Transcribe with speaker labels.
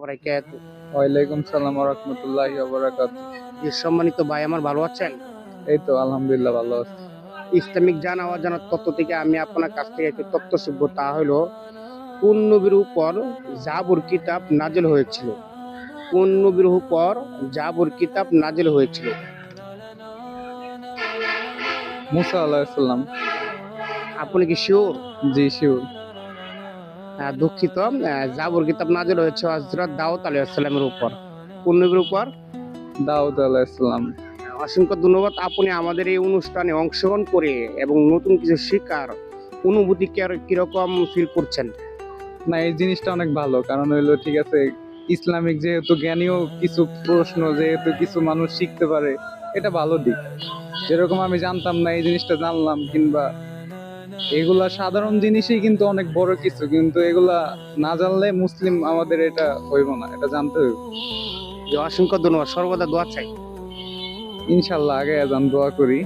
Speaker 1: বারাকাতু।
Speaker 2: ওয়ালাইকুম সালাম ওয়া রাহমাতুল্লাহি ওয়া বারাকাতুহু।
Speaker 1: জি, সম্মানিত ভাই আমার, ভালো আছেন?
Speaker 2: এই তো আলহামদুলিল্লাহ ভালো আছি।
Speaker 1: ইসলামিক জানা অজানার তথ্য থেকে আমি আপনার কাছ থেকে একটু তথ্য শিখবো, তা হলো কোন নবীর উপর জাবুর কিতাব নাজিল হয়েছিল? কোন নবীর উপর জাবুর কিতাব নাজিল হয়েছিল?
Speaker 2: মুসা আলাইহিস সালাম।
Speaker 1: আপনি কি শিওর?
Speaker 2: জি শিওর।
Speaker 1: দুঃখিত, জাবুর কিতাব নাজিল হয়েছে হযরত দাউদ আলাইহিস সালামের উপর। কোন নবীর উপর?
Speaker 2: দাউদ আলাইহিস সালাম।
Speaker 1: অসংখ্য ধন্যবাদ। আপনি আমাদের এই অনুষ্ঠানে অংশগ্রহণ করে এবং নতুন কিছু শেখার অনুভূতি কিরকম ফিল করছেন?
Speaker 2: না, এই জিনিসটা অনেক ভালো, কারণ হইলো ঠিক আছে, ইসলামিক যেহেতু জ্ঞানীয় কিছু প্রশ্ন যেহেতু কিছু মানুষ শিখতে পারে, এটা ভালো দিক। যেরকম আমি জানতাম না, এই জিনিসটা জানলাম, কিংবা এগুলা সাধারণ জিনিসই কিন্তু অনেক বড় কিছু, কিন্তু এগুলা না জানলে মুসলিম আমাদের এটা হইব না, এটা জানতে হইব।
Speaker 1: যে অসংখ্য ধন্যবাদ, সর্বদা দোয়া চাই।
Speaker 2: ইনশাল্লাহ আগে আজান দোয়া করি।